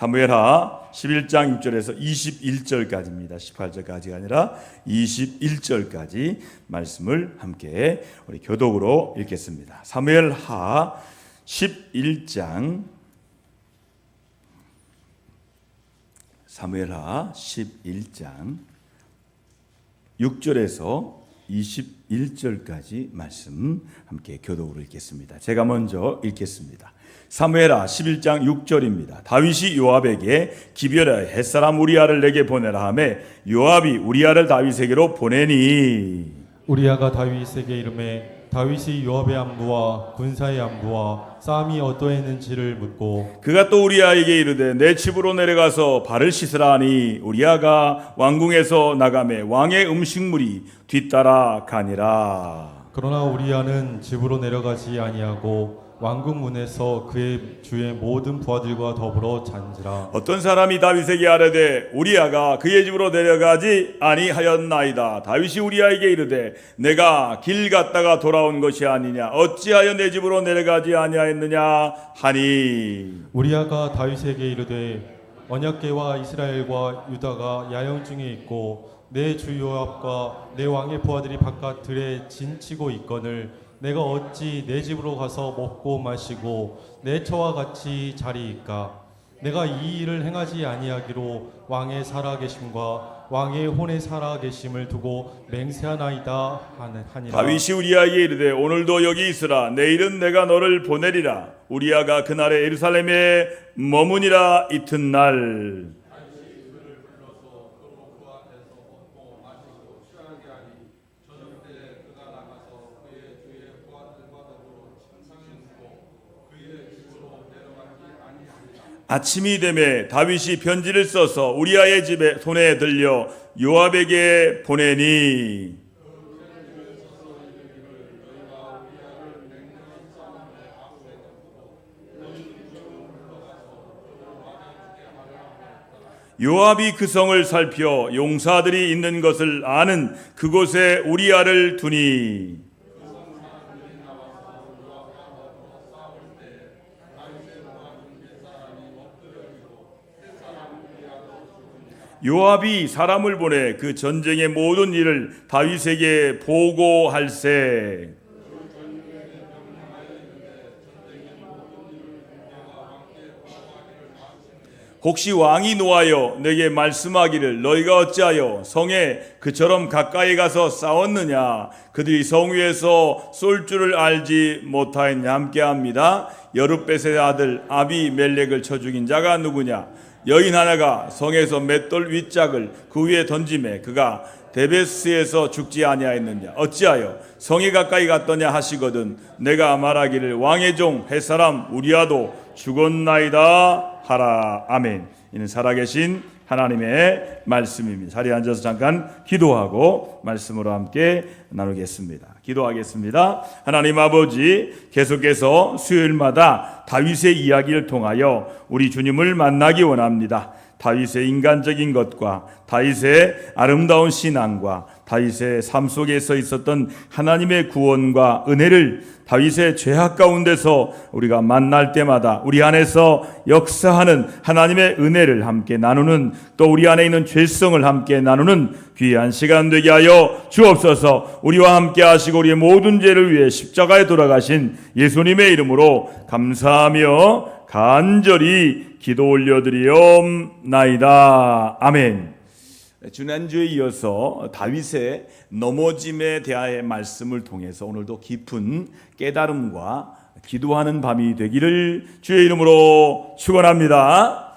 사무엘하 11장 6절에서 21절까지입니다. 18절까지가 아니라 21절까지 말씀을 함께 우리 교독으로 읽겠습니다. 사무엘하 11장 6절에서 21절까지 말씀 함께 교독으로 읽겠습니다. 제가 먼저 읽겠습니다. 사무엘하 11장 6절입니다. 다윗이 요압에게 기별에 햇사람 우리아를 내게 보내라 하매 요압이 우리아를 다윗에게로 보내니 우리아가 다윗에게 이르매 다윗이 요압의 안부와 군사의 안부와 싸움이 어떠했는지를 묻고 그가 또 우리아에게 이르되 내 집으로 내려가서 발을 씻으라 하니 우리아가 왕궁에서 나가매 왕의 음식물이 뒤따라 가니라. 그러나 우리아는 집으로 내려가지 아니하고 왕궁 문에서 그의 주의 모든 부하들과 더불어 잔지라. 어떤 사람이 다윗에게 아뢰되 우리아가 그의 집으로 내려가지 아니하였나이다. 다윗이 우리아에게 이르되 내가 길 갔다가 돌아온 것이 아니냐 어찌하여 내 집으로 내려가지 아니하였느냐 하니 우리아가 다윗에게 이르되 언약궤와 이스라엘과 유다가 야영 중에 있고 내 주 요압과 내 왕의 부하들이 바깥 들에 진치고 있거늘 내가 어찌 내 집으로 가서 먹고 마시고 내 처와 같이 자리이까. 내가 이 일을 행하지 아니하기로 왕의 살아계심과 왕의 혼의 살아계심을 두고 맹세하나이다 하니라. 다윗이 우리아에게 이르되 오늘도 여기 있으라 내일은 내가 너를 보내리라. 우리아가 그날에 예루살렘에 머무니라. 이튿날 아침이 되매 다윗이 편지를 써서 우리아의 집에 손에 들려 요압에게 보내니 요압이 그 성을 살펴 용사들이 있는 것을 아는 그곳에 우리아를 두니 요압이 사람을 보내 그 전쟁의 모든 일을 다윗에게 보고할세. 혹시 왕이 노하여 내게 말씀하기를 너희가 어찌하여 성에 그처럼 가까이 가서 싸웠느냐 그들이 성 위에서 쏠 줄을 알지 못하였냐 함께합니다. 여룻벳의 아들 아비멜렉을 쳐 죽인 자가 누구냐 여인 하나가 성에서 맷돌 윗짝을 그 위에 던지매 그가 데베스에서 죽지 아니하였느냐 어찌하여 성에 가까이 갔더냐 하시거든 내가 말하기를 왕의 종 햇사람 우리아도 죽었나이다 하라. 아멘. 이는 살아계신 하나님의 말씀입니다. 자리에 앉아서 잠깐 기도하고 말씀으로 함께 나누겠습니다. 기도하겠습니다. 하나님 아버지, 계속해서 수요일마다 다윗의 이야기를 통하여 우리 주님을 만나기 원합니다. 다윗의 인간적인 것과 다윗의 아름다운 신앙과 다윗의 삶 속에서 있었던 하나님의 구원과 은혜를 다윗의 죄악 가운데서 우리가 만날 때마다 우리 안에서 역사하는 하나님의 은혜를 함께 나누는 또 우리 안에 있는 죄성을 함께 나누는 귀한 시간 되게 하여 주옵소서. 우리와 함께 하시고 우리의 모든 죄를 위해 십자가에 돌아가신 예수님의 이름으로 감사하며 간절히 기도 올려드리옵나이다. 아멘. 지난주에 이어서 다윗의 넘어짐에 대하여 말씀을 통해서 오늘도 깊은 깨달음과 기도하는 밤이 되기를 주의 이름으로 축원합니다.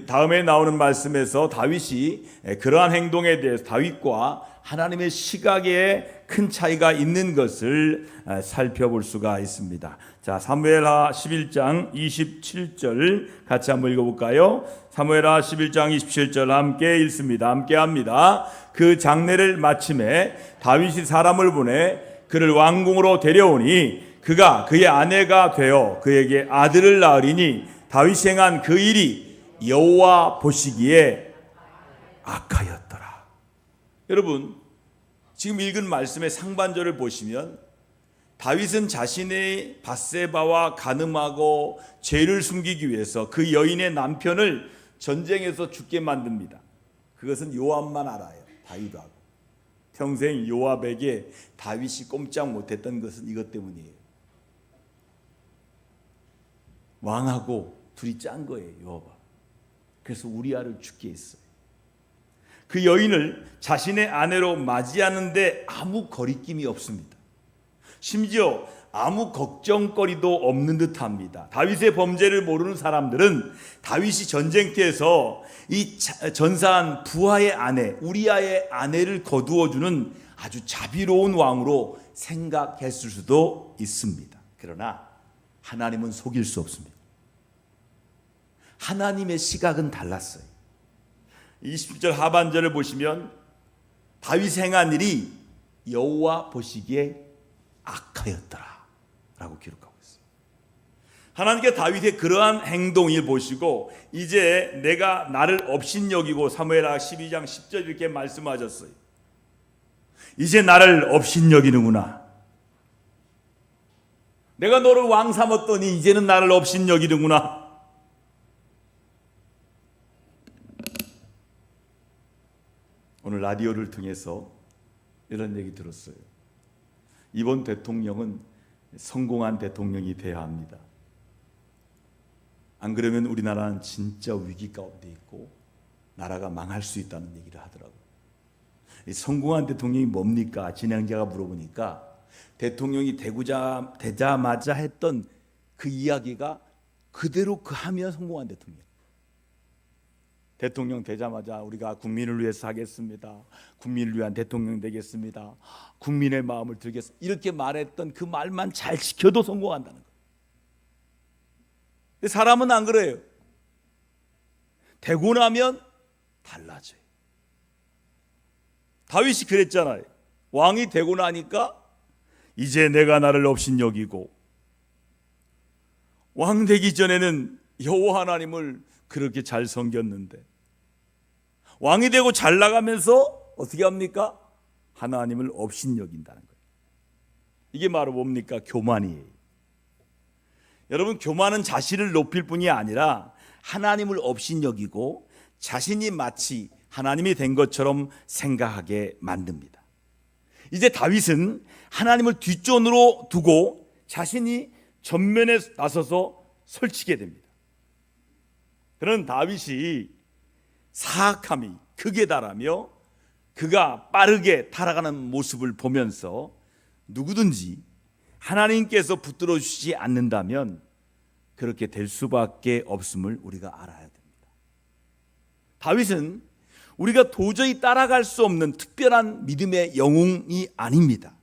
다음에 나오는 말씀에서 다윗이 그러한 행동에 대해서 다윗과 하나님의 시각에 큰 차이가 있는 것을 살펴볼 수가 있습니다. 자, 사무엘하 11장 27절 같이 한번 읽어볼까요? 사무엘하 11장 27절 함께 읽습니다. 함께 합니다. 그 장례를 마침에 다윗이 사람을 보내 그를 왕궁으로 데려오니 그가 그의 아내가 되어 그에게 아들을 낳으리니 다윗이 행한 그 일이 여호와 보시기에 악하였더라. 여러분, 지금 읽은 말씀의 상반절을 보시면 다윗은 자신의 밧세바와 간음하고 죄를 숨기기 위해서 그 여인의 남편을 전쟁에서 죽게 만듭니다. 그것은 요압만 알아요. 다윗하고 평생 요압에게 다윗이 꼼짝 못했던 것은 이것 때문이에요. 왕하고 둘이 짠 거예요. 요압아. 그래서 우리아를 죽게 했어요. 그 여인을 자신의 아내로 맞이하는데 아무 거리낌이 없습니다. 심지어 아무 걱정거리도 없는 듯합니다. 다윗의 범죄를 모르는 사람들은 다윗이 전쟁터에서 이 전사한 부하의 아내 우리아의 아내를 거두어주는 아주 자비로운 왕으로 생각했을 수도 있습니다. 그러나 하나님은 속일 수 없습니다. 하나님의 시각은 달랐어요. 20절 하반절을 보시면 다윗이 행한 일이 여호와 보시기에 악하였더라 라고 기록하고 있어요. 하나님께 다윗의 그러한 행동을 보시고 이제 내가 나를 업신여기고 사무엘하 12장 10절 이렇게 말씀하셨어요. 이제 나를 업신여기는구나. 내가 너를 왕 삼았더니 이제는 나를 업신여기는구나. 오늘 라디오를 통해서 이런 얘기 들었어요. 이번 대통령은 성공한 대통령이 돼야 합니다. 안 그러면 우리나라는 진짜 위기 가운데 있고 나라가 망할 수 있다는 얘기를 하더라고요. 이 성공한 대통령이 뭡니까? 진행자가 물어보니까 대통령이 되자마자 했던 그 이야기가 그대로 하면 성공한 대통령. 대통령 되자마자 우리가 국민을 위해서 하겠습니다. 국민을 위한 대통령 되겠습니다. 국민의 마음을 들겠습니다. 이렇게 말했던 그 말만 잘 지켜도 성공한다는 거예요. 근데 사람은 안 그래요. 되고 나면 달라져요. 다윗이 그랬잖아요. 왕이 되고 나니까 이제 내가 나를 업신여기고, 왕 되기 전에는 여호와 하나님을 그렇게 잘 섬겼는데 왕이 되고 잘 나가면서 어떻게 합니까? 하나님을 업신여긴다는 거예요. 이게 바로 뭡니까? 교만이에요. 여러분, 교만은 자신을 높일 뿐이 아니라 하나님을 업신여기고 자신이 마치 하나님이 된 것처럼 생각하게 만듭니다. 이제 다윗은 하나님을 뒷전으로 두고 자신이 전면에 나서서 설치게 됩니다. 그런 다윗이 사악함이 극에 달하며 그가 빠르게 타락하는 모습을 보면서 누구든지 하나님께서 붙들어 주시지 않는다면 그렇게 될 수밖에 없음을 우리가 알아야 됩니다. 다윗은 우리가 도저히 따라갈 수 없는 특별한 믿음의 영웅이 아닙니다.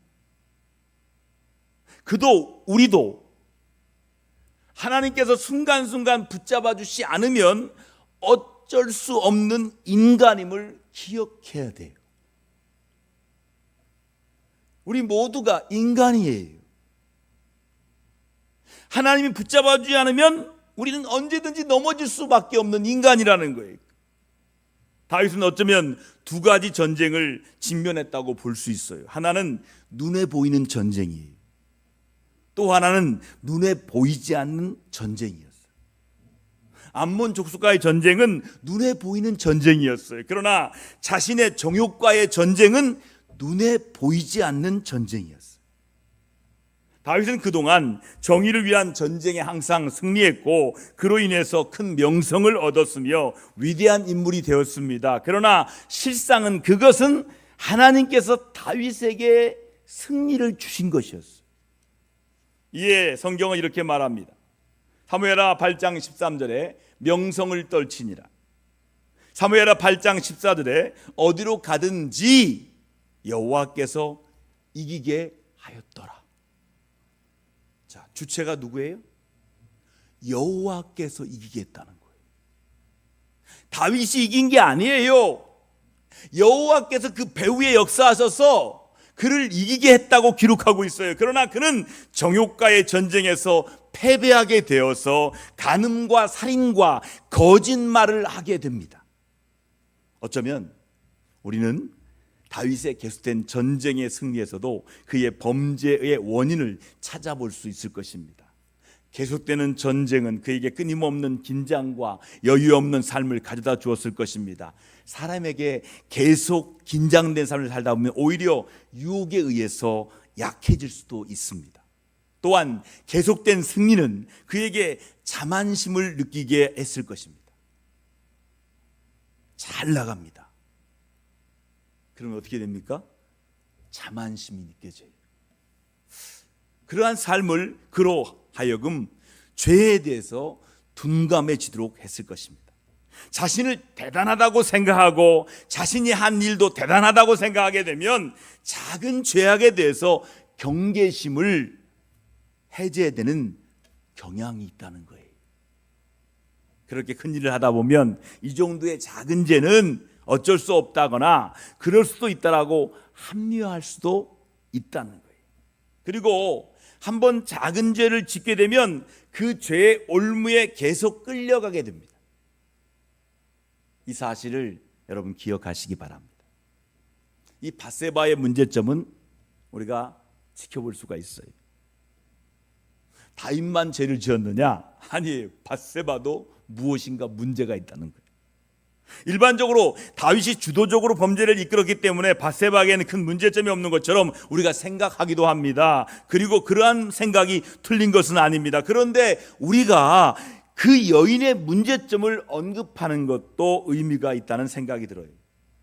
그도 우리도 하나님께서 순간순간 붙잡아 주시지 않으면 어쩔 수 없는 인간임을 기억해야 돼요. 우리 모두가 인간이에요. 하나님이 붙잡아 주지 않으면 우리는 언제든지 넘어질 수밖에 없는 인간이라는 거예요. 다윗은 어쩌면 두 가지 전쟁을 직면했다고 볼 수 있어요. 하나는 눈에 보이는 전쟁이에요. 또 하나는 눈에 보이지 않는 전쟁이었어요. 암몬 족속과의 전쟁은 눈에 보이는 전쟁이었어요. 그러나 자신의 정욕과의 전쟁은 눈에 보이지 않는 전쟁이었어요. 다윗은 그동안 정의를 위한 전쟁에 항상 승리했고 그로 인해서 큰 명성을 얻었으며 위대한 인물이 되었습니다. 그러나 실상은 그것은 하나님께서 다윗에게 승리를 주신 것이었어요. 이에 성경은 이렇게 말합니다. 사무엘하 8장 13절에 명성을 떨치니라. 사무엘하 8장 14절에 어디로 가든지 여호와께서 이기게 하였더라. 자, 주체가 누구예요? 여호와께서 이기게 했다는 거예요. 다윗이 이긴 게 아니에요. 여호와께서 그 배후에 역사하셔서 그를 이기게 했다고 기록하고 있어요. 그러나 그는 정욕과의 전쟁에서 패배하게 되어서 간음과 살인과 거짓말을 하게 됩니다. 어쩌면 우리는 다윗의 계속된 전쟁의 승리에서도 그의 범죄의 원인을 찾아볼 수 있을 것입니다. 계속되는 전쟁은 그에게 끊임없는 긴장과 여유 없는 삶을 가져다 주었을 것입니다. 사람에게 계속 긴장된 삶을 살다 보면 오히려 유혹에 의해서 약해질 수도 있습니다. 또한 계속된 승리는 그에게 자만심을 느끼게 했을 것입니다. 잘 나갑니다. 그러면 어떻게 됩니까? 자만심이 느껴져요. 그러한 삶을 그로 하여금 죄에 대해서 둔감해지도록 했을 것입니다. 자신을 대단하다고 생각하고 자신이 한 일도 대단하다고 생각하게 되면 작은 죄악에 대해서 경계심을 해제되는 경향이 있다는 거예요. 그렇게 큰 일을 하다 보면 이 정도의 작은 죄는 어쩔 수 없다거나 그럴 수도 있다라고 합리화할 수도 있다는 거예요. 그리고 한번 작은 죄를 짓게 되면 그 죄의 올무에 계속 끌려가게 됩니다. 이 사실을 여러분 기억하시기 바랍니다. 이 밧세바의 문제점은 우리가 지켜볼 수가 있어요. 다윗만 죄를 지었느냐? 아니, 밧세바도 무엇인가 문제가 있다는 거예요. 일반적으로 다윗이 주도적으로 범죄를 이끌었기 때문에 밧세바에게는 큰 문제점이 없는 것처럼 우리가 생각하기도 합니다. 그리고 그러한 생각이 틀린 것은 아닙니다. 그런데 우리가 그 여인의 문제점을 언급하는 것도 의미가 있다는 생각이 들어요.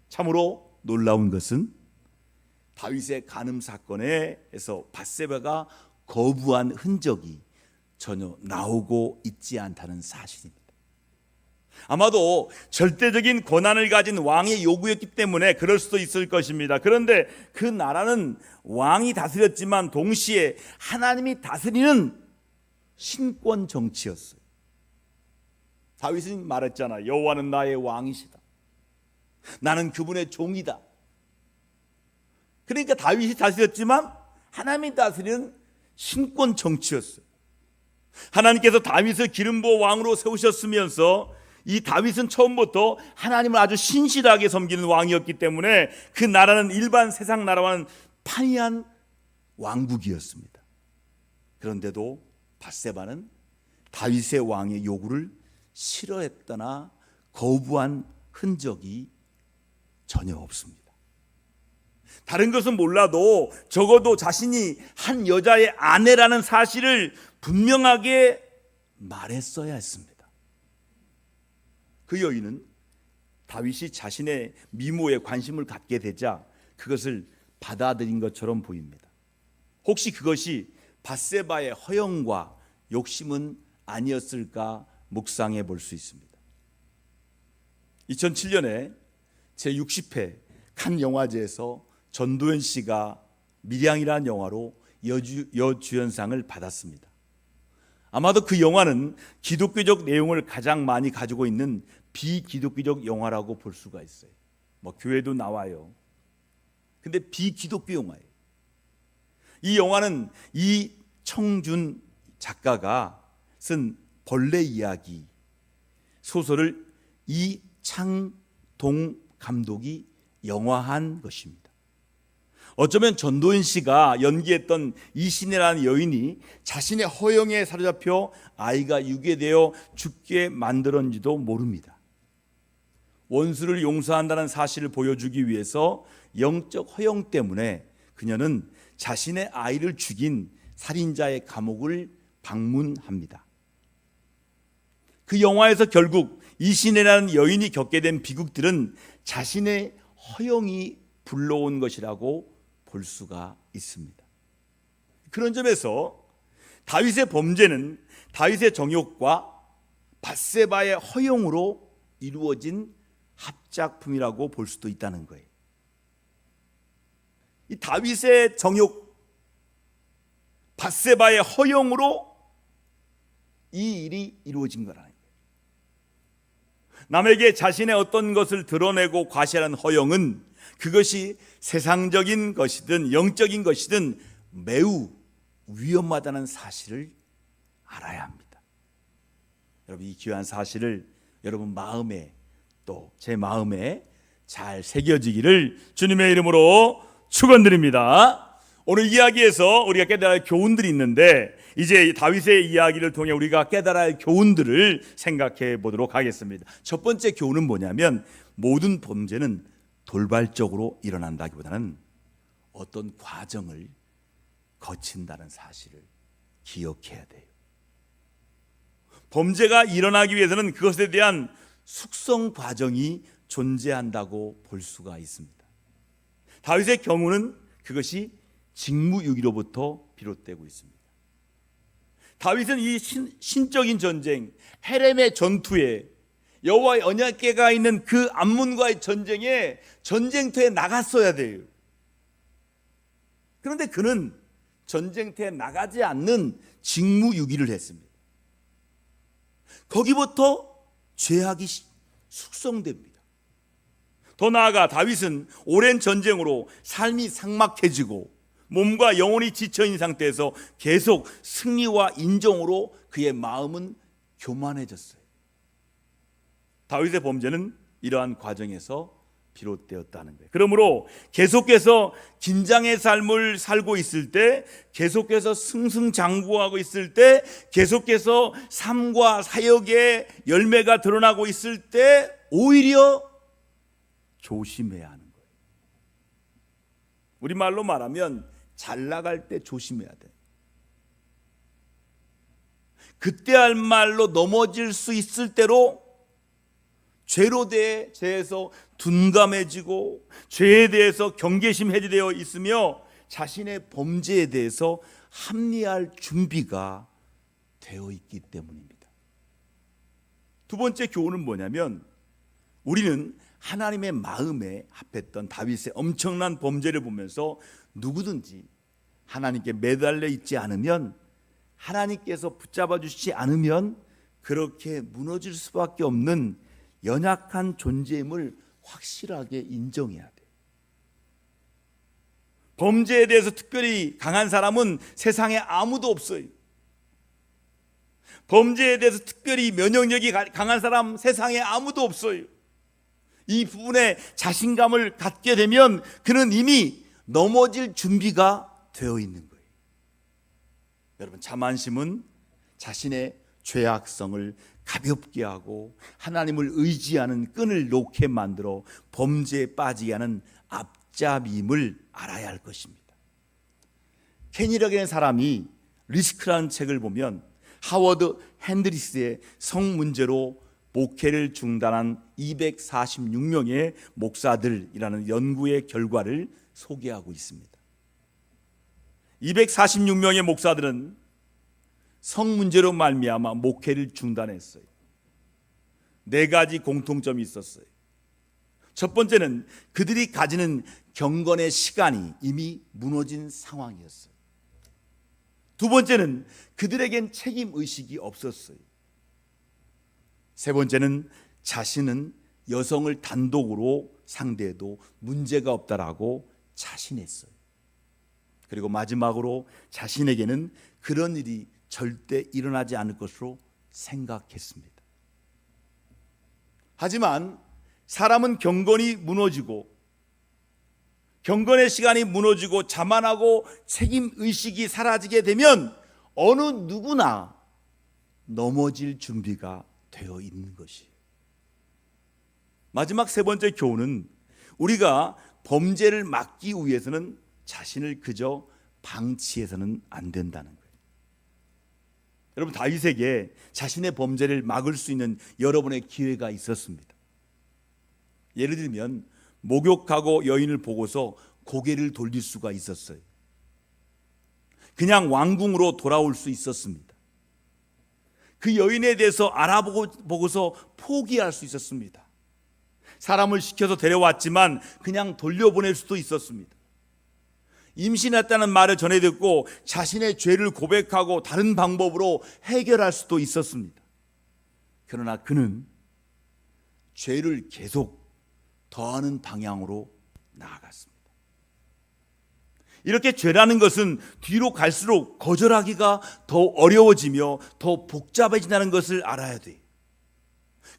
참으로 놀라운 것은 다윗의 간음 사건에서 밧세바가 거부한 흔적이 전혀 나오고 있지 않다는 사실입니다. 아마도 절대적인 권한을 가진 왕의 요구였기 때문에 그럴 수도 있을 것입니다. 그런데 그 나라는 왕이 다스렸지만 동시에 하나님이 다스리는 신권 정치였어요. 다윗이 말했잖아. 여호와는 나의 왕이시다. 나는 그분의 종이다. 그러니까 다윗이 다스렸지만 하나님이 다스리는 신권 정치였어요. 하나님께서 다윗을 기름 부어 왕으로 세우셨으면서 이 다윗은 처음부터 하나님을 아주 신실하게 섬기는 왕이었기 때문에 그 나라는 일반 세상 나라와는 판이한 왕국이었습니다. 그런데도 밧세바는 다윗의 왕의 요구를 싫어했거나 거부한 흔적이 전혀 없습니다. 다른 것은 몰라도 적어도 자신이 한 여자의 아내라는 사실을 분명하게 말했어야 했습니다. 그 여인은 다윗이 자신의 미모에 관심을 갖게 되자 그것을 받아들인 것처럼 보입니다. 혹시 그것이 밧세바의 허영과 욕심은 아니었을까 묵상해 볼 수 있습니다. 2007년에 제60회 칸 영화제에서 전도연 씨가 밀양이라는 영화로 여주연상을 받았습니다. 아마도 그 영화는 기독교적 내용을 가장 많이 가지고 있는 비기독교적 영화라고 볼 수가 있어요. 교회도 나와요. 근데 비기독교 영화예요. 이 영화는 이청준 작가가 쓴 벌레 이야기 소설을 이창동 감독이 영화한 것입니다. 어쩌면 전도연 씨가 연기했던 이신혜라는 여인이 자신의 허영에 사로잡혀 아이가 유괴되어 죽게 만들었는지도 모릅니다. 원수를 용서한다는 사실을 보여주기 위해서 영적 허영 때문에 그녀는 자신의 아이를 죽인 살인자의 감옥을 방문합니다. 그 영화에서 결국 이신혜라는 여인이 겪게 된 비극들은 자신의 허영이 불러온 것이라고 볼 수가 있습니다. 그런 점에서 다윗의 범죄는 다윗의 정욕과 밧세바의 허영으로 이루어진 합작품이라고 볼 수도 있다는 거예요. 이 다윗의 정욕, 밧세바의 허영으로 이 일이 이루어진 거라는 거예요. 남에게 자신의 어떤 것을 드러내고 과시하는 허영은 그것이 세상적인 것이든 영적인 것이든 매우 위험하다는 사실을 알아야 합니다. 여러분, 이 귀한 사실을 여러분 마음에 또 제 마음에 잘 새겨지기를 주님의 이름으로 축원드립니다. 오늘 이야기에서 우리가 깨달아야 할 교훈들이 있는데, 이제 다윗의 이야기를 통해 우리가 깨달아야 할 교훈들을 생각해 보도록 하겠습니다. 첫 번째 교훈은 뭐냐면, 모든 범죄는 돌발적으로 일어난다기보다는 어떤 과정을 거친다는 사실을 기억해야 돼요. 범죄가 일어나기 위해서는 그것에 대한 숙성 과정이 존재한다고 볼 수가 있습니다. 다윗의 경우는 그것이 직무유기로부터 비롯되고 있습니다. 다윗은 이 신적인 전쟁, 헤렘의 전투에, 여호와의 언약궤가 있는 그 암몬과의 전쟁에 전쟁터에 나갔어야 돼요. 그런데 그는 전쟁터에 나가지 않는 직무유기를 했습니다. 거기부터 죄악이 숙성됩니다. 더 나아가 다윗은 오랜 전쟁으로 삶이 삭막해지고 몸과 영혼이 지쳐있는 상태에서 계속 승리와 인정으로 그의 마음은 교만해졌어요. 다윗의 범죄는 이러한 과정에서 비롯되었다는 거예요. 그러므로 계속해서 긴장의 삶을 살고 있을 때, 계속해서 승승장구하고 있을 때, 계속해서 삶과 사역의 열매가 드러나고 있을 때 오히려 조심해야 하는 거예요. 우리말로 말하면 잘 나갈 때 조심해야 돼. 그때 할 말로 넘어질 수 있을 대로 죄로 대해 죄에서 둔감해지고 죄에 대해서 경계심 해제되어 있으며 자신의 범죄에 대해서 합리할 준비가 되어 있기 때문입니다. 두 번째 교훈은 뭐냐면, 우리는 하나님의 마음에 합했던 다윗의 엄청난 범죄를 보면서 누구든지 하나님께 매달려 있지 않으면, 하나님께서 붙잡아 주시지 않으면 그렇게 무너질 수밖에 없는 연약한 존재임을 확실하게 인정해야 돼요. 범죄에 대해서 특별히 강한 사람은 세상에 아무도 없어요. 범죄에 대해서 특별히 면역력이 강한 사람 세상에 아무도 없어요. 이 부분에 자신감을 갖게 되면 그는 이미 넘어질 준비가 되어 있는 거예요. 여러분, 자만심은 자신의 죄악성을 가볍게 하고 하나님을 의지하는 끈을 놓게 만들어 범죄에 빠지게 하는 앞잡임을 알아야 할 것입니다. 케니락이라는 사람이 리스크라는 책을 보면 하워드 핸드리스의 성 문제로 목회를 중단한 246명의 목사들이라는 연구의 결과를 소개하고 있습니다. 246명의 목사들은 성 문제로 말미암아 목회를 중단했어요. 4가지 공통점이 있었어요. 첫 번째는 그들이 가지는 경건의 시간이 이미 무너진 상황이었어요. 두 번째는 그들에겐 책임의식이 없었어요. 세 번째는 자신은 여성을 단독으로 상대해도 문제가 없다라고 자신했어요. 그리고 마지막으로 자신에게는 그런 일이 절대 일어나지 않을 것으로 생각했습니다. 하지만 사람은 경건이 무너지고, 경건의 시간이 무너지고 자만하고 책임의식이 사라지게 되면 어느 누구나 넘어질 준비가 되어 있는 것이에요. 마지막 세 번째 교훈은, 우리가 범죄를 막기 위해서는 자신을 그저 방치해서는 안 된다는 거예요. 여러분, 다윗에게 자신의 범죄를 막을 수 있는 여러 번의 기회가 있었습니다. 예를 들면 목욕하고 여인을 보고서 고개를 돌릴 수가 있었어요. 그냥 왕궁으로 돌아올 수 있었습니다. 그 여인에 대해서 알아보고서 포기할 수 있었습니다. 사람을 시켜서 데려왔지만 그냥 돌려보낼 수도 있었습니다. 임신했다는 말을 전해 듣고 자신의 죄를 고백하고 다른 방법으로 해결할 수도 있었습니다. 그러나 그는 죄를 계속 더하는 방향으로 나아갔습니다. 이렇게 죄라는 것은 뒤로 갈수록 거절하기가 더 어려워지며 더 복잡해진다는 것을 알아야 돼요.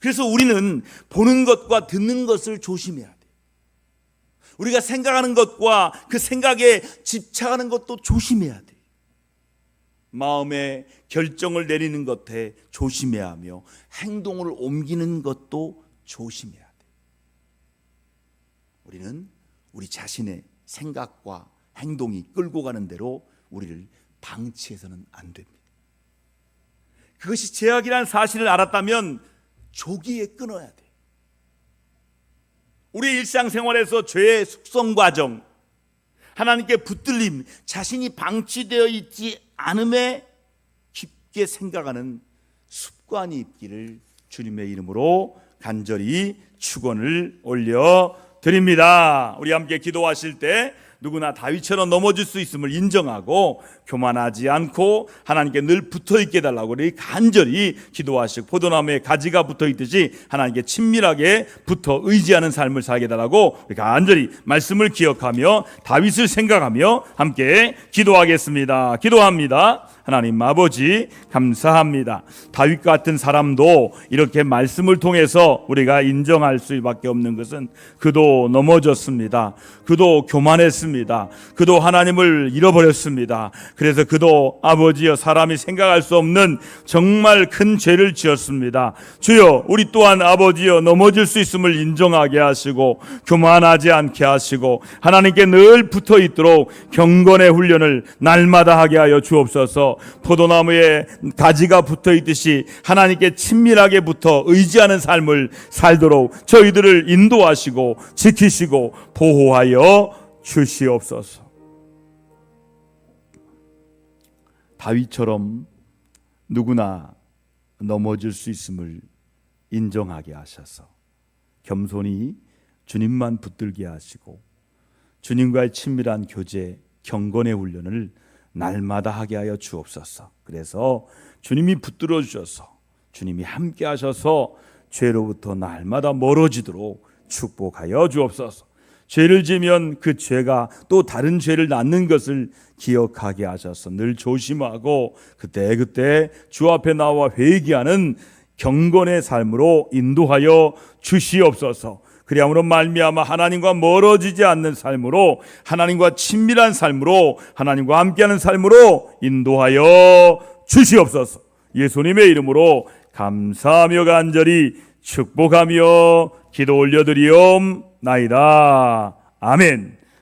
그래서 우리는 보는 것과 듣는 것을 조심해야 돼요. 우리가 생각하는 것과 그 생각에 집착하는 것도 조심해야 돼. 마음에 결정을 내리는 것에 조심해야 하며 행동을 옮기는 것도 조심해야 돼. 우리는 우리 자신의 생각과 행동이 끌고 가는 대로 우리를 방치해서는 안 됩니다. 그것이 죄악이라는 사실을 알았다면 조기에 끊어야 돼. 우리 일상생활에서 죄의 숙성 과정, 하나님께 붙들림, 자신이 방치되어 있지 않음에 깊게 생각하는 습관이 있기를 주님의 이름으로 간절히 축원을 올려드립니다. 우리 함께 기도하실 때 누구나 다윗처럼 넘어질 수 있음을 인정하고 교만하지 않고 하나님께 늘 붙어있게 해달라고 우리 간절히 기도하시고, 포도나무에 가지가 붙어있듯이 하나님께 친밀하게 붙어 의지하는 삶을 살게 해달라고 우리 간절히 말씀을 기억하며 다윗을 생각하며 함께 기도하겠습니다. 기도합니다. 하나님 아버지 감사합니다. 다윗 같은 사람도 이렇게 말씀을 통해서 우리가 인정할 수밖에 없는 것은 그도 넘어졌습니다. 그도 교만했습니다. 그도 하나님을 잃어버렸습니다. 그래서 그도 아버지여 사람이 생각할 수 없는 정말 큰 죄를 지었습니다. 주여, 우리 또한 아버지여 넘어질 수 있음을 인정하게 하시고 교만하지 않게 하시고 하나님께 늘 붙어 있도록 경건의 훈련을 날마다 하게 하여 주옵소서. 포도나무에 가지가 붙어 있듯이 하나님께 친밀하게 붙어 의지하는 삶을 살도록 저희들을 인도하시고 지키시고 보호하여 주시옵소서. 다윗처럼 누구나 넘어질 수 있음을 인정하게 하셔서 겸손히 주님만 붙들게 하시고 주님과의 친밀한 교제, 경건의 훈련을 날마다 하게 하여 주옵소서. 그래서 주님이 붙들어 주셔서 주님이 함께 하셔서 죄로부터 날마다 멀어지도록 축복하여 주옵소서. 죄를 지면 그 죄가 또 다른 죄를 낳는 것을 기억하게 하셔서 늘 조심하고 그때그때 주 앞에 나와 회개하는 경건의 삶으로 인도하여 주시옵소서. 그리함으로 말미암아 하나님과 멀어지지 않는 삶으로, 하나님과 친밀한 삶으로, 하나님과 함께하는 삶으로 인도하여 주시옵소서. 예수님의 이름으로 감사하며 간절히 축복하며 기도 올려드리옵나이다. 아멘.